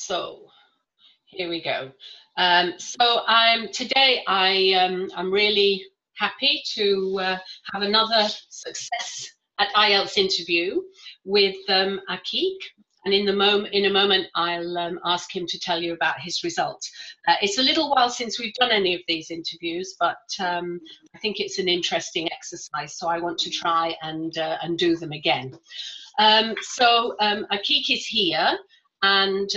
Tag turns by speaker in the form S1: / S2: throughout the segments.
S1: So here we go. Today I'm really happy to have another success at IELTS interview with Akik. And in a moment, I'll ask him to tell you about his results. It's a little while since we've done any of these interviews, but I think it's an interesting exercise, so I want to try and do them again. Akik is here, and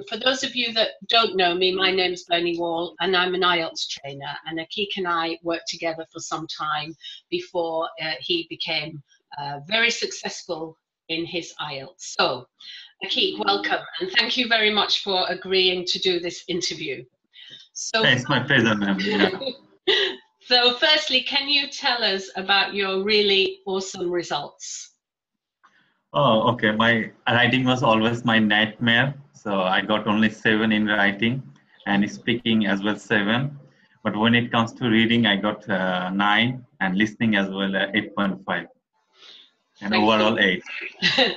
S1: for those of you that don't know me, my name's Bernie Wall, and I'm an IELTS trainer, and Akik and I worked together for some time before he became very successful in his IELTS. So, Akik, welcome, and thank you very much for agreeing to do this interview. So,
S2: it's my pleasure, ma'am. Yeah.
S1: So, firstly, can you tell us about your really awesome results?
S2: Oh, okay. My writing was always my nightmare. So I got only 7 in writing and speaking as well 7. But when it comes to reading, I got 9 and listening as well 8.5. And overall 8.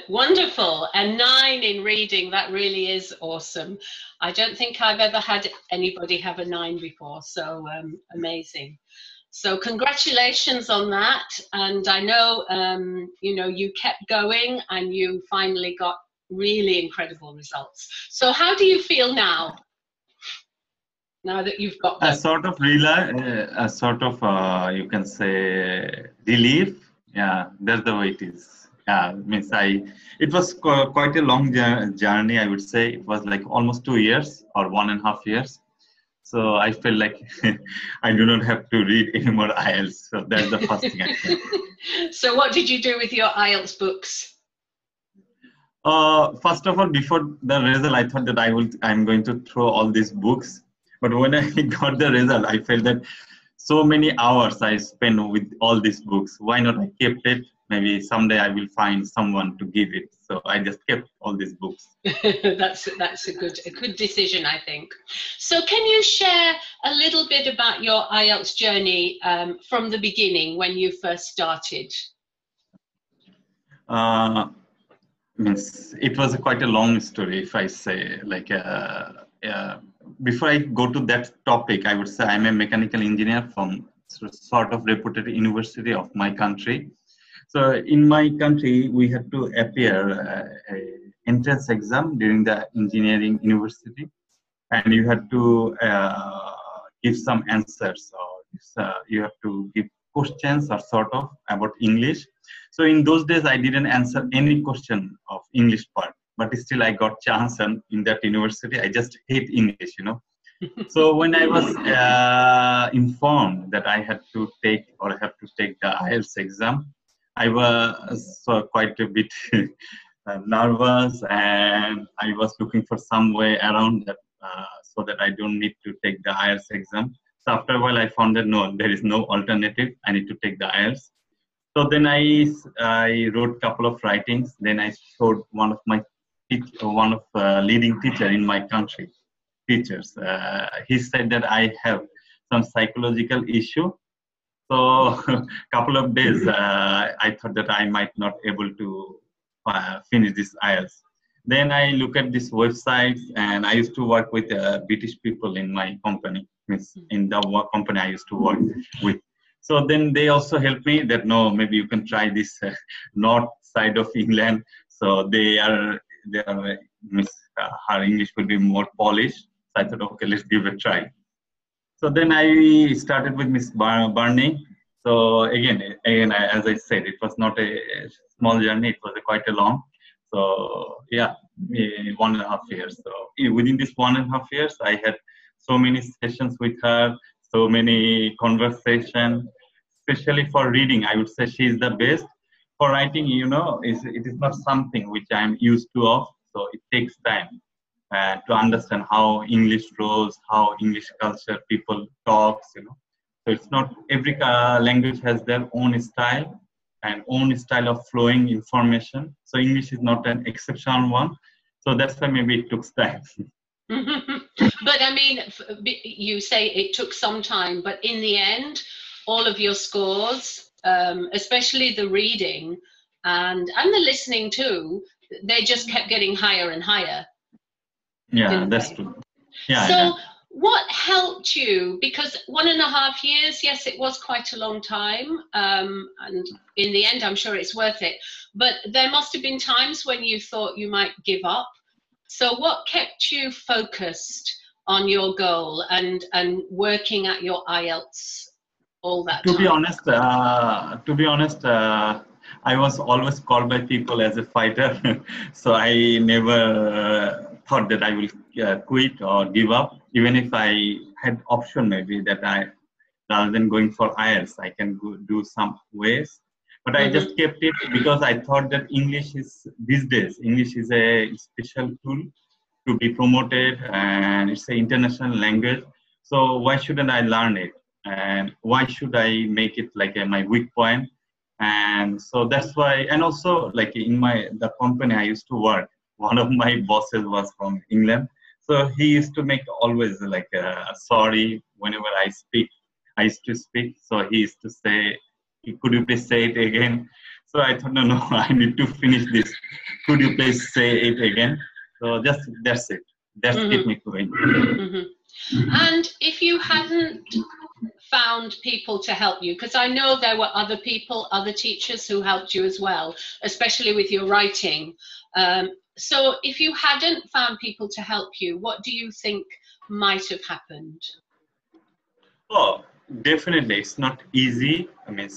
S1: Wonderful. And 9 in reading, that really is awesome. I don't think I've ever had anybody have a 9 before, so amazing. So congratulations on that. And I know, you kept going and you finally got really incredible results. So how do you feel now? Now that you've got them?
S2: A sort of you can say relief. Yeah, that's the way it is. Yeah, it was quite a long journey, I would say. It was like almost 2 years or 1.5 years. So I feel like I do not have to read any more IELTS. So that's the first thing I think.
S1: So what did you do with your IELTS books?
S2: First of all, before the result, I thought that I'm going to throw all these books. But when I got the result, I felt that so many hours I spent with all these books. Why not I kept it? Maybe someday I will find someone to give it. So I just kept all these books.
S1: That's a good decision, I think. So can you share a little bit about your IELTS journey from the beginning when you first started?
S2: It was quite a long story, if I say. Before I go to that topic, I would say I'm a mechanical engineer from sort of reputed university of my country. So in my country, we had to appear an entrance exam during the engineering university, and you had to give some answers, or you have to give questions or sort of about English. So in those days, I didn't answer any question of English part, but still I got chance, and in that university, I just hate English, So when I was informed that I have to take the IELTS exam, I was quite a bit nervous, and I was looking for some way around that so that I don't need to take the IELTS exam. So after a while, I found that no, there is no alternative. I need to take the IELTS. So then I wrote a couple of writings. Then I showed one of leading teacher in my country, teachers. He said that I have some psychological issue. So a couple of days, I thought that I might not able to finish this IELTS. Then I look at this website, and I used to work with British people in my company, in the company I used to work with. So then they also helped me that, no, maybe you can try this north side of England. So her English will be more polished. So I thought, okay, let's give it a try. So then I started with Miss Barney. So again, as I said, it was not a small journey. It was quite a long. So yeah, 1.5 years. So within this 1.5 years, I had so many sessions with her, so many conversations, especially for reading. I would say she's the best. For writing, it is not something which I'm used to of. So it takes time to understand how English flows, how English culture people talks, So it's not every language has their own style and own style of flowing information. So English is not an exceptional one. So that's why maybe it took time.
S1: But I mean, you say it took some time, but in the end, all of your scores, especially the reading and the listening too, they just kept getting higher and higher.
S2: Yeah,
S1: didn't
S2: that's
S1: they?
S2: true. Yeah, yeah.
S1: So what helped you? Because 1.5 years, yes, it was quite a long time. And in the end, I'm sure it's worth it. But there must have been times when you thought you might give up. So what kept you focused on your goal and working at your IELTS all that
S2: To be
S1: time?
S2: honest, I was always called by people as a fighter, so I never thought that I will quit or give up. Even if I had option, maybe that I rather than going for IELTS, I can do some ways. But I
S1: Mm-hmm.
S2: just kept it because I thought that English is these days English is a special tool to be promoted, and it's an international language. So why shouldn't I learn it? And why should I make it like my weak point? And so that's why. And also, like in the company I used to work, one of my bosses was from England. So he used to make always like sorry whenever I used to speak. So he used to say, "Could you please say it again?" So I thought, no, I need to finish this. Could you please say it again? So that's it. That's keep
S1: Mm-hmm.
S2: me going.
S1: Mm-hmm. And if you hadn't found people to help you, because I know there were other people, other teachers who helped you as well, especially with your writing. So if you hadn't found people to help you, what do you think might have happened?
S2: Oh, definitely, it's not easy. I mean,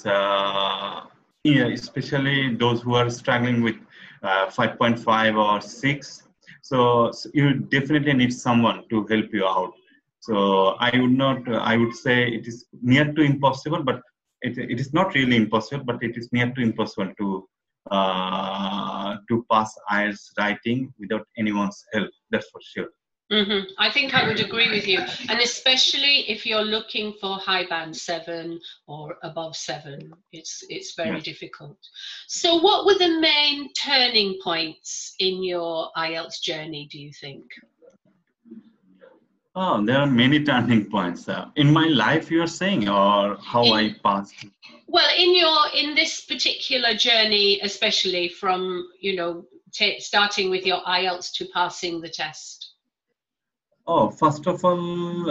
S2: yeah, especially those who are struggling with 5.5 or 6. So you definitely need someone to help you out. So I would not, I would say it is near to impossible, but it is not really impossible, but it is near to impossible to pass IELTS writing without anyone's help. That's for sure.
S1: Mm-hmm. I think I would agree with you, and especially if you're looking for high band 7 or above 7, it's very
S2: Yes.
S1: difficult. So, what were the main turning points in your IELTS journey, do you think?
S2: Oh, there are many turning points in my life. You are saying, or how
S1: In
S2: I passed.
S1: Well, in this particular journey, especially from starting with your IELTS to passing the test.
S2: Oh, first of all,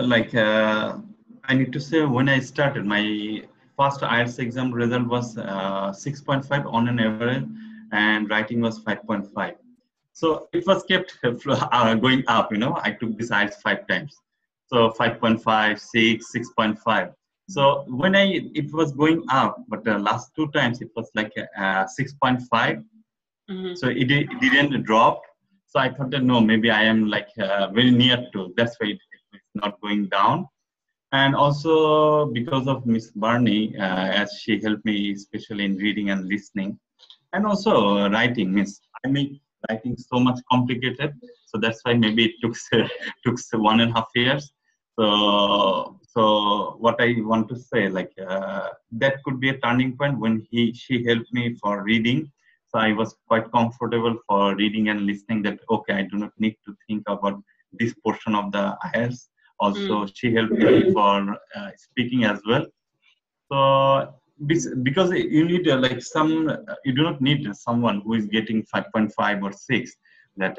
S2: like I need to say, when I started, my first IELTS exam result was 6.5 on an average, and writing was 5.5. So it was kept going up. I took this IELTS 5 times. So 5.5, 6, 6.5. So when it was going up, but the last 2 times it was like 6.5.
S1: Mm-hmm.
S2: So it didn't drop. So I thought that no, maybe I am like very near to. That's why it's not going down. And also because of Miss Barney, as she helped me, especially in reading and listening, and also writing. Means I make writing so much complicated, so that's why maybe it took 1.5 years. So what I want to say, like that could be a turning point when she helped me for reading. So I was quite comfortable for reading and listening. That okay, I do not need to think about this portion of the IELTS. Also, she helped me for speaking as well. So because you need you do not need someone who is getting 5.5 or 6. That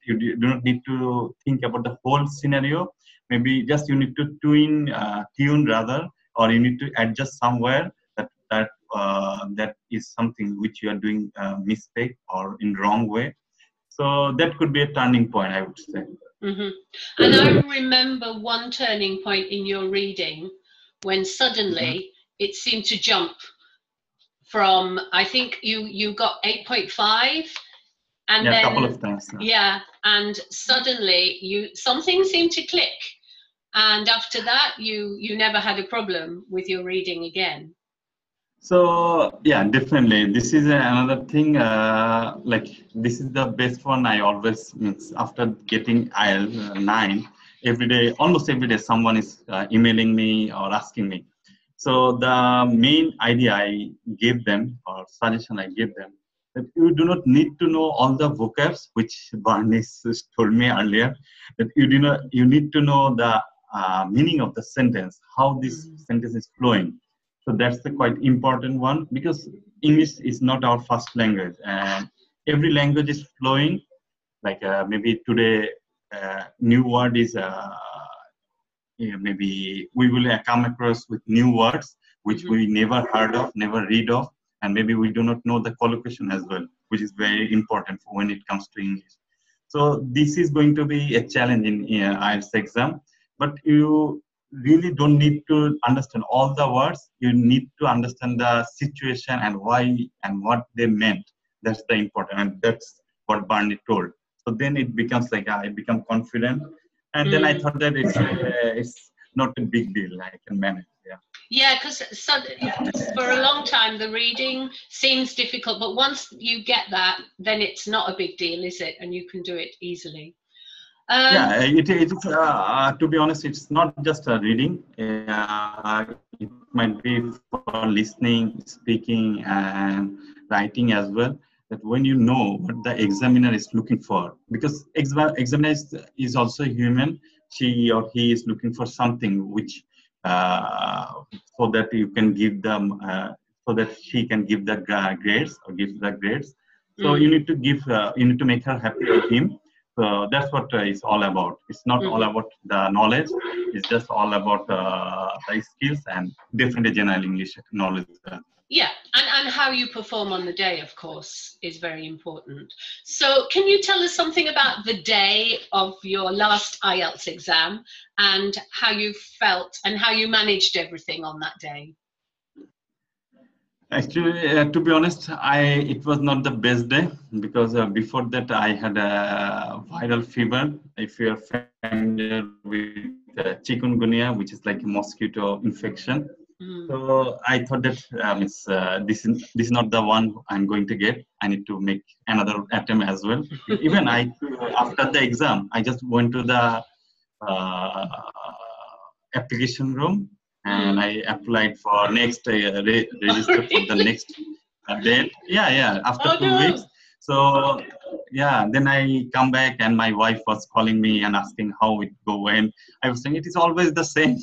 S2: do not need to think about the whole scenario. Maybe just you need to tune rather, or you need to adjust somewhere that is something which you are doing mistake or in wrong way. So that could be a turning point, I would say.
S1: Mm-hmm. And I remember one turning point in your reading when suddenly it seemed to jump from, I think you got 8.5, and
S2: Yeah, a couple
S1: then
S2: of times.
S1: and suddenly something seemed to click, and after that you never had a problem with your reading again.
S2: So yeah, definitely. This is another thing. Like this is the best one. I always means after getting IELTS 9 every day, almost every day, someone is emailing me or asking me. So the main idea I gave them or suggestion I gave them that you do not need to know all the vocabs, which Barnes told me earlier. That you need to know the meaning of the sentence, how this sentence is flowing. So that's the quite important one because English is not our first language, and every language is flowing. like maybe today new word is maybe we will come across with new words which we never heard of, never read of, and maybe we do not know the collocation as well, which is very important for when it comes to English. So this is going to be a challenge in IELTS exam, but you really don't need to understand all the words. You need to understand the situation and why and what they meant. That's the important, and that's what Barney told. So then it becomes like I become confident, and then I thought that it's not a big deal. I can manage. Yeah.
S1: Yeah, because for a long time the reading seems difficult, but once you get that, then it's not a big deal, is it? And you can do it easily.
S2: Yeah, it's to be honest, it's not just a reading. It might be for listening, speaking, and writing as well. That when you know what the examiner is looking for, because examiner is also human, she or he is looking for something which so that you can give them, so that she can give the grades or give the grades. So you need to give, you need to make her happy or him. So that's what it's all about. It's not all about the knowledge. It's just all about the skills and definitely general English knowledge.
S1: Yeah, and how you perform on the day, of course, is very important. So can you tell us something about the day of your last IELTS exam and how you felt and how you managed everything on that day?
S2: Actually, to be honest, it was not the best day because before that I had a viral fever. If you are familiar with chikungunya, which is like a mosquito infection, so I thought that this is not the one I'm going to get. I need to make another attempt as well. Even after the exam, I just went to the application room. And I applied for next register for the next date. Yeah. After 2 weeks. So yeah, then I come back and my wife was calling me and asking how it went. I was saying it is always the same,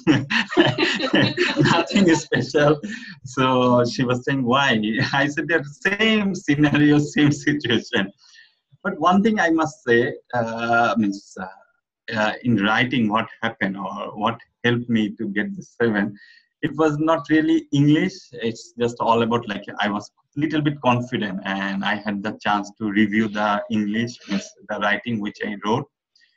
S2: nothing is special. So she was saying why? I said that same scenario, same situation. But one thing I must say in writing what happened or what helped me to get the 7, it was not really English. It's just all about like I was a little bit confident and I had the chance to review the English, the writing which I wrote.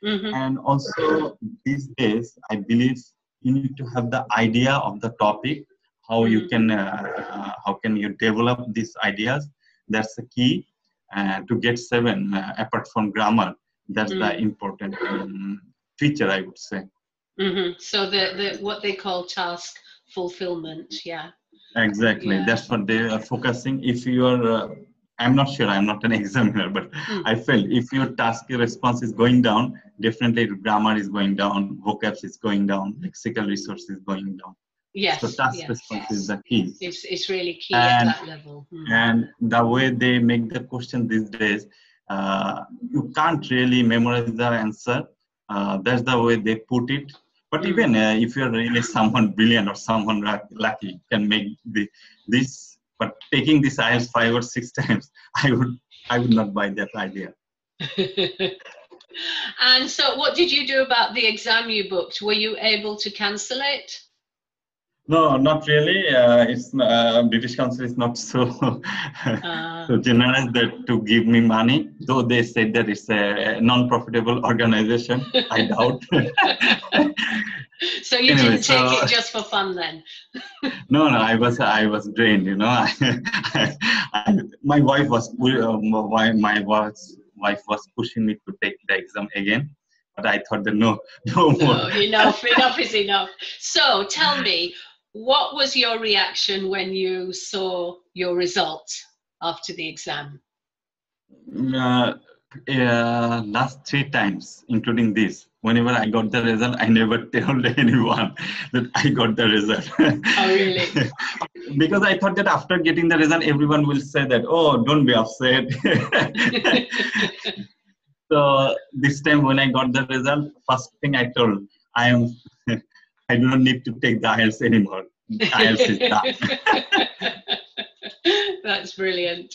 S2: And also these days, I believe you need to have the idea of the topic, how you can you develop these ideas. That's the key to get 7 apart from grammar. That's the important feature, I would say.
S1: So the what they call task fulfillment, yeah.
S2: Exactly, that's what they are focusing. If you are, I'm not sure, I'm not an examiner, but I felt if your task response is going down, definitely grammar is going down, vocabs is going down, lexical resource is going down.
S1: Yes.
S2: So task response is the key.
S1: It's really key at that level.
S2: And the way they make the question these days, you can't really memorize the answer. That's the way they put it. But even if you're really someone brilliant or someone lucky, you can make this. But taking this IELTS 5 or 6 times, I would not buy that idea.
S1: And so, what did you do about the exam you booked? Were you able to cancel it?
S2: No, not really. It's British Council is not so so generous that to give me money. Though they said that it's a non-profitable organization, I doubt.
S1: So you didn't take it just for fun then?
S2: No, I was drained. You know, my wife was pushing me to take the exam again. But I thought that no more.
S1: Enough is enough. So tell me, what was your reaction when you saw your results after the exam?
S2: Last 3 times, including this, whenever I got the result, I never told anyone that I got the result.
S1: Oh, really?
S2: Because I thought that after getting the result, everyone will say that, oh, don't be upset. So this time when I got the result, first thing I told, I do not need to take the IELTS anymore. IELTS is done.
S1: That's brilliant.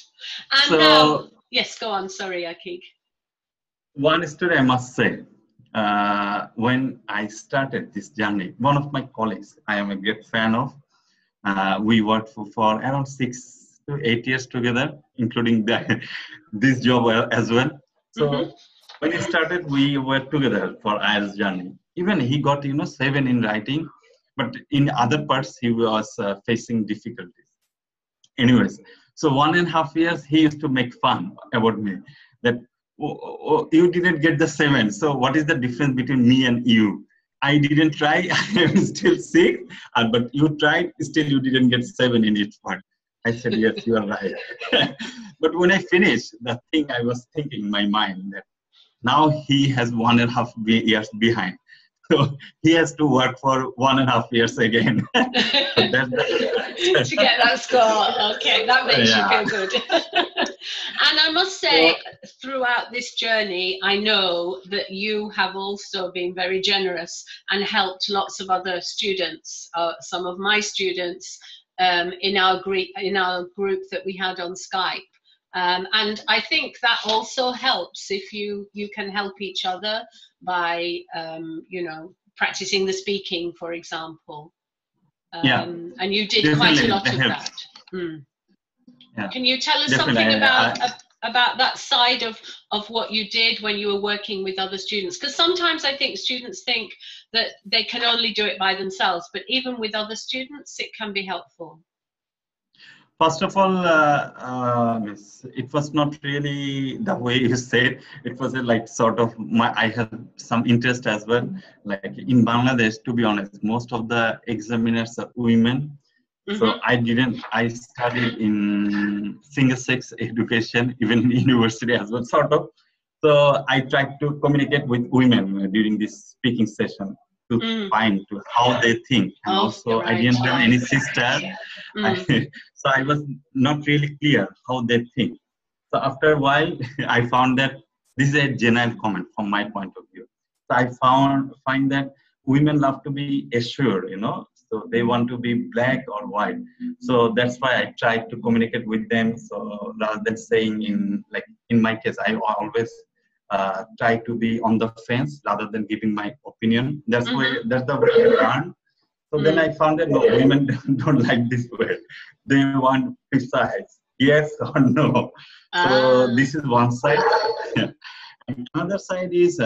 S1: And now, yes, go on. Sorry, Akik.
S2: One story I must say, when I started this journey, one of my colleagues I am a great fan of, we worked for around 6 to 8 years together, including this job as well.
S1: Mm-hmm.
S2: So when he started, we were together for IELTS journey. Even he got 7 in writing, but in other parts he was facing difficulties. Anyways, so 1.5 years he used to make fun about me that, oh, you didn't get the 7. So what is the difference between me and you? I didn't try. I am still sick, but you tried. Still, you didn't get 7 in each part. I said, yes, you are right. But when I finished, the thing I was thinking in my mind that now he has 1.5 years behind. So he has to work for 1.5 years again. So
S1: To get that score. Okay, that makes you feel good. And I must say, throughout this journey, I know that you have also been very generous and helped lots of other students, some of my students, in our group that we had on Skype. And I think that also helps if you can help each other by, practicing the speaking, for example. And you did quite a lot of that.
S2: Yeah,
S1: can you tell us something about that side of what you did when you were working with other students? Because sometimes I think students think that they can only do it by themselves, but even with other students, it can be helpful.
S2: First of all, it was not really the way you said. It was like sort of I had some interest as well. Like in Bangladesh, to be honest, most of the examiners are women. Mm-hmm. So I studied in single-sex education, even in university as well, sort of. So I tried to communicate with women during this speaking session to find how they think. And also, right. I didn't have any sister. So I was not really clear how they think. So after a while, I found that this is a general comment from my point of view. So I find that women love to be assured, so they want to be black or white. So that's why I tried to communicate with them. So rather than saying in my case, I always try to be on the fence rather than giving my opinion. That's the way I learned. So then I found that no, women don't like this word. They want precise, yes or no. So this is one side. And another side is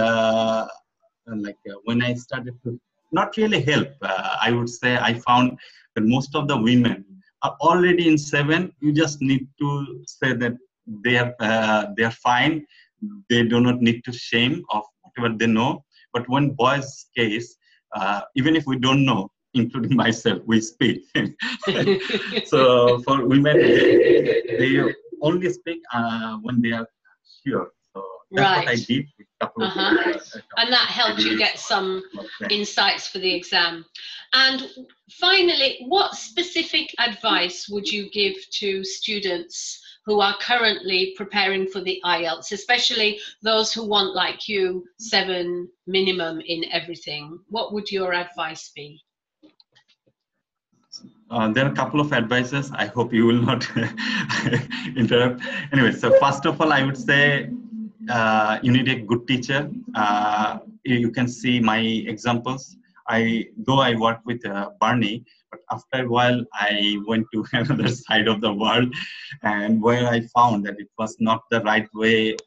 S2: when I started to not really help, I would say I found that most of the women are already in 7. You just need to say that they are fine. They do not need to shame of whatever they know. But when boys' case, even if we don't know, including myself, we speak. So for women, they only speak when they are sure. So that's what I did.
S1: And that helped you get some insights for the exam. And finally, what specific advice would you give to students who are currently preparing for the IELTS, especially those who want, like you, 7 minimum in everything? What would your advice be?
S2: There are a couple of advices. I hope you will not interrupt. Anyway, so first of all, I would say you need a good teacher. You can see my examples. Though I worked with Barney, but after a while I went to another side of the world, and where I found that it was not the right way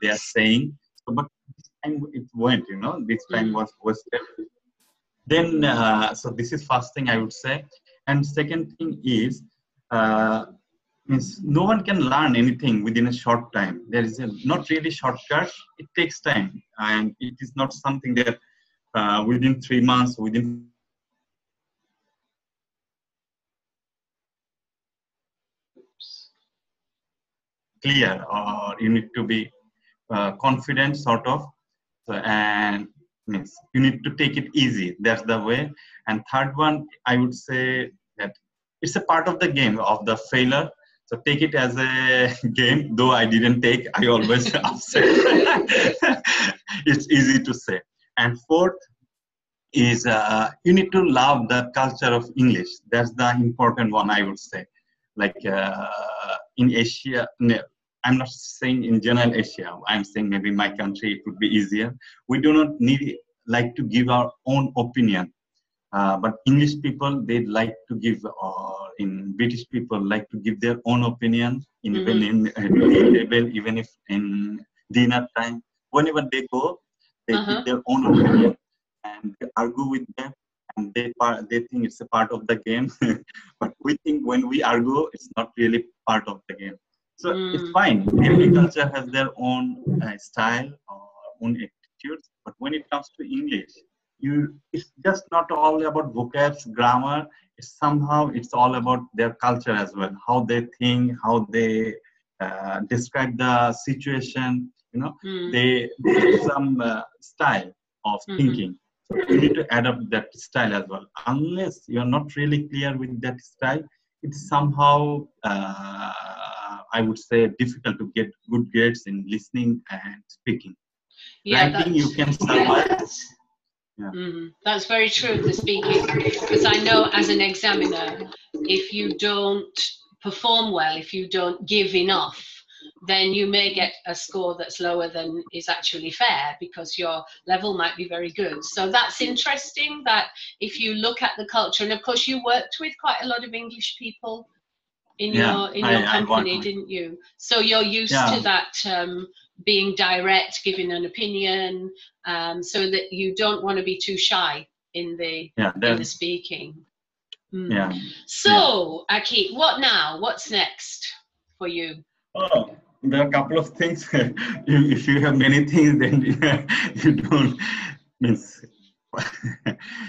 S2: they are saying. So, but this time it went, this time was wasted. Then, so this is first thing I would say. And second thing is, means no one can learn anything within a short time. There is not really shortcut. It takes time, and it is not something that within 3 months, within clear, or you need to be confident, sort of. So, and means you need to take it easy. That's the way. And third one, I would say that it's a part of the game of the failure. So take it as a game. Though I didn't take, I always upset. It's easy to say. And fourth is you need to love the culture of English. That's the important one, I would say. Like in Asia, I'm not saying in general Asia. I'm saying maybe my country it would be easier. We do not need like to give our own opinion. But English people, they like to give, or in British people like to give their own opinion, even in tea table, even if in dinner time, whenever they go, they give their own opinion and they argue with them, and they think it's a part of the game. But we think when we argue, it's not really part of the game. So it's fine. Every culture has their own style or own attitudes, but when it comes to English, it's just not all about vocabs, grammar. It's all about their culture as well, how they think, how they describe the situation. They have some style of thinking. So you need to adapt that style as well. Unless you're not really clear with that style, it's somehow I would say difficult to get good grades in listening and speaking. Writing you can survive. Yeah.
S1: That's very true, the speaking, because I know as an examiner, if you don't perform well, if you don't give enough, then you may get a score that's lower than is actually fair, because your level might be very good. So that's interesting, that if you look at the culture, and of course you worked with quite a lot of English people in your company, didn't you? So you're used to that, being direct, giving an opinion, so that you don't want to be too shy in the speaking. So Akik, what now? What's next for you?
S2: Oh, there are a couple of things. If you have many things, then you don't means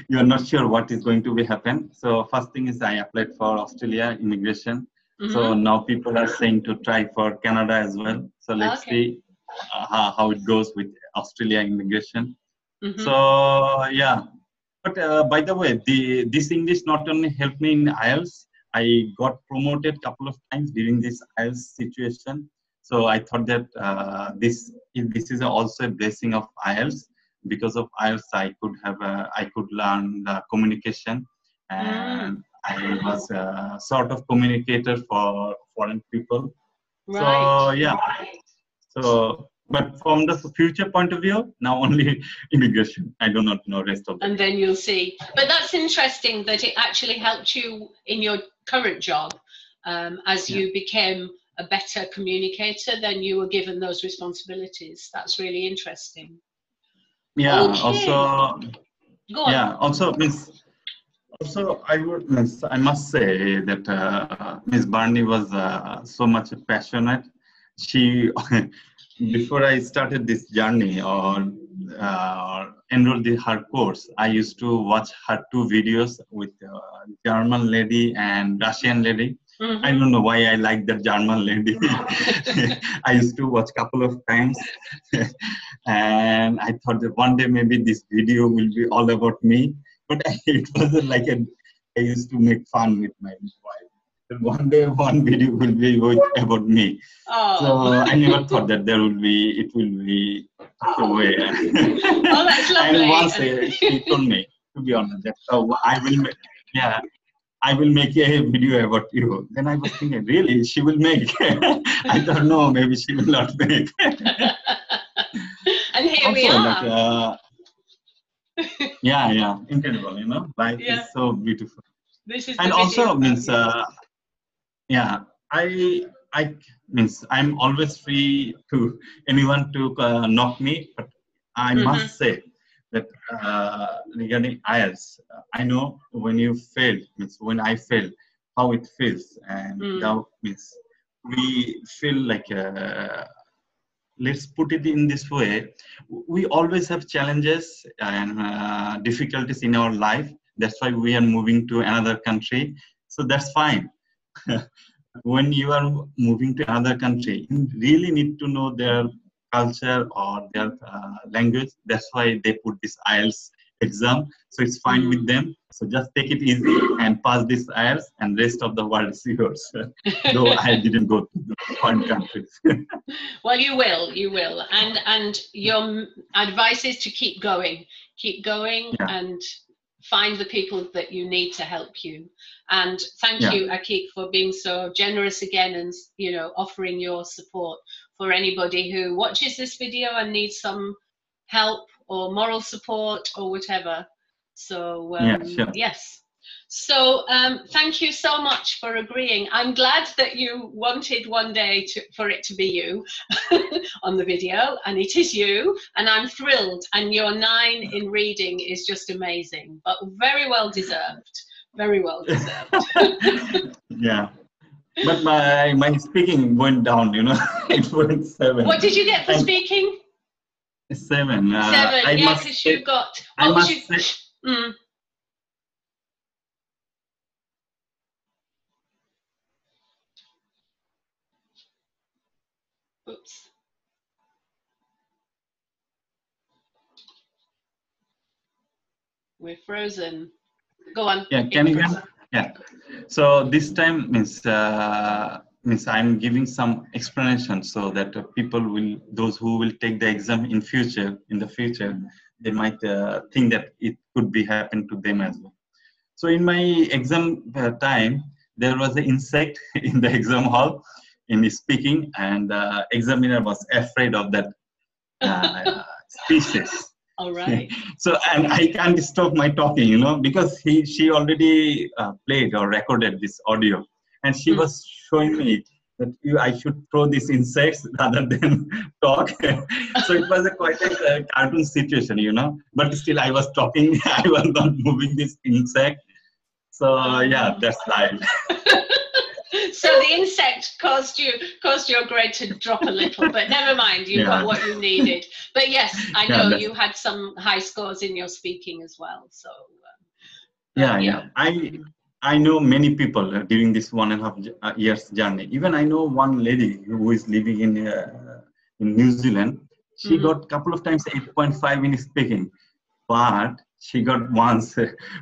S2: you are not sure what is going to be happen. So first thing is I applied for Australia immigration. So now people are saying to try for Canada as well. So let's see how it goes with Australia immigration. So yeah, but by the way, this English not only helped me in IELTS, I got promoted a couple of times during this IELTS situation. So I thought that this is also a blessing of IELTS. Because of IELTS, I could learn the communication, and I was a sort of communicator for foreign people. So yeah. So, but from the future point of view, now only immigration. I do not know rest of it.
S1: And then you'll see. But that's interesting that it actually helped you in your current job, as you became a better communicator, then you were given those responsibilities. That's really interesting.
S2: Yeah.
S1: Okay.
S2: Also.
S1: Go on.
S2: Yeah. Also, I must say that Miss Barney was so much passionate. She, before I started this journey or enrolled in her course, I used to watch her 2 videos with German lady and Russian lady. I don't know why I like that German lady. I used to watch a couple of times, and I thought that one day maybe this video will be all about me. But it wasn't like I used to make fun with my wife. But one day, one video will be about me.
S1: Oh.
S2: So I never thought that it will be such a way.
S1: Oh, that's lovely.
S2: And once she told me, to be honest, that I will make a video about you. Then I was thinking, really, she will make? I thought, no, maybe she will not make.
S1: And here we are.
S2: Yeah, incredible, life is so beautiful.
S1: This is
S2: and also means I means I'm always free to anyone to knock me, but I must say that regarding IELTS, I know when you fail, means when I fail, how it feels, and that means we feel like let's put it in this way, we always have challenges and difficulties in our life. That's why we are moving to another country. So that's fine. When you are moving to another country, you really need to know their culture or their language. That's why they put this IELTS exam. So it's fine with them. So just take it easy and pass this IELTS, and rest of the world is yours. Though I didn't go to the foreign countries.
S1: Well, you will. And your advice is to keep going and find the people that you need to help you. And thank you, Akik, for being so generous again and offering your support. for anybody who watches this video and needs some help or moral support or whatever. So
S2: Yeah, sure.
S1: yes. So thank you so much for agreeing. I'm glad that you wanted one day for it to be you on the video, and it is you, and I'm thrilled. And your 9 in reading is just amazing, but very well deserved. Very well deserved.
S2: Yeah. But my speaking went down, you know. It went 7.
S1: What did you get for speaking?
S2: 7.
S1: 7, yeah, because you got...
S2: I must say,
S1: Oops. We're frozen. Go on.
S2: yeah, can you hear me? Yeah. So this time means I'm giving some explanation so that those who will take the exam in the future, they might think that it could be happen to them as well. So in my exam time, there was an insect in the exam hall in speaking, and the examiner was afraid of that species.
S1: All right.
S2: So, and I can't stop my talking, you know, because she already played or recorded this audio, and she was showing me that I should throw these insects rather than talk. So it was quite a cartoon situation, you know, but still I was talking. I was not moving this insect. So yeah, that's life.
S1: So the insect caused your grade to drop a little, but never mind, you got what you needed. But yes, I know you had some high scores in your speaking as well. So
S2: yeah. I know many people during this 1.5 years journey. Even I know one lady who is living in New Zealand. She got a couple of times 8.5 in speaking, but she got once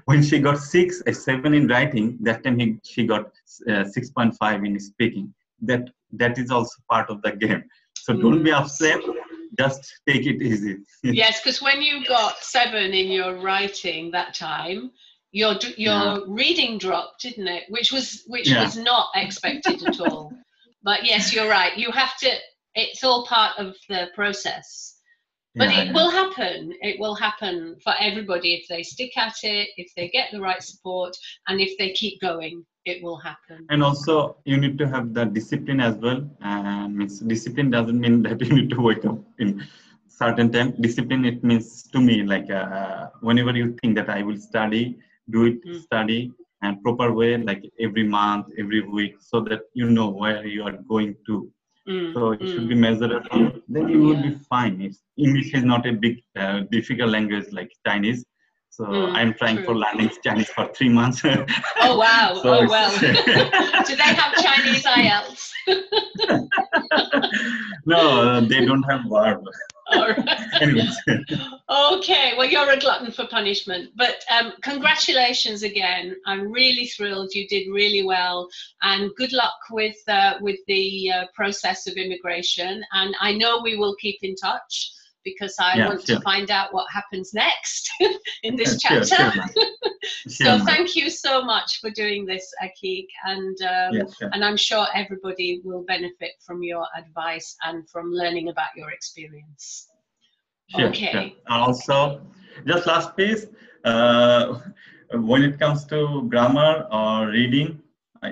S2: when she got 7 in writing. That time she got 6.5 in speaking. That is also part of the game. So don't be upset. Just take it easy.
S1: Yes, because when you got 7 in your writing that time, your reading dropped, didn't it? Which was not expected at all. But yes, you're right. You have to. It's all part of the process. But it will happen. It will happen for everybody if they stick at it, if they get the right support, and if they keep going, it will happen.
S2: And also, you need to have the discipline as well. Discipline doesn't mean that you need to wake up in certain time. Discipline, it means to me like whenever you think that I will study, do it, study, and proper way, like every month, every week, so that you know where you are going to. So it should be measurable. Then you will be fine. English is not a big difficult language like Chinese. So I'm trying for learning Chinese for 3 months.
S1: Oh wow! So oh well. Do they have Chinese IELTS?
S2: No, they don't have verb.
S1: All right.
S2: Anyways.
S1: Okay, well you're a glutton for punishment, but congratulations again. I'm really thrilled. You did really well, and good luck with the process of immigration. And I know we will keep in touch, because I want to find out what happens next in this chapter. So thank you so much for doing this, Akik, and I'm sure everybody will benefit from your advice and from learning about your experience. Okay.
S2: Also, just last piece, when it comes to grammar or reading,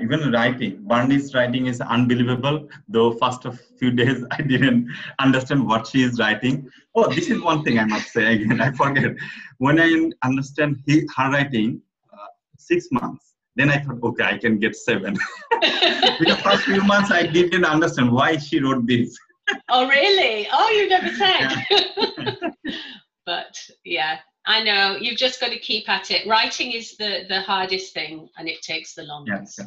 S2: even writing, Barney's writing is unbelievable. Though first of few days I didn't understand what she is writing. Oh, this is one thing I must say again. I forget. When I understand her writing, 6 months, then I thought, okay, I can get 7. Because first few months I didn't understand why she wrote this.
S1: Oh really? Oh, you never said. But yeah. I know, you've just got to keep at it. Writing is the hardest thing, and it takes the longest.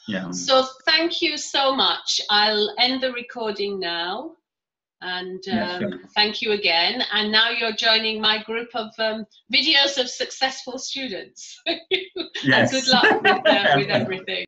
S2: Yeah.
S1: So thank you so much. I'll end the recording now, and thank you again. And now you're joining my group of videos of successful students.
S2: Yes.
S1: And good luck with everything.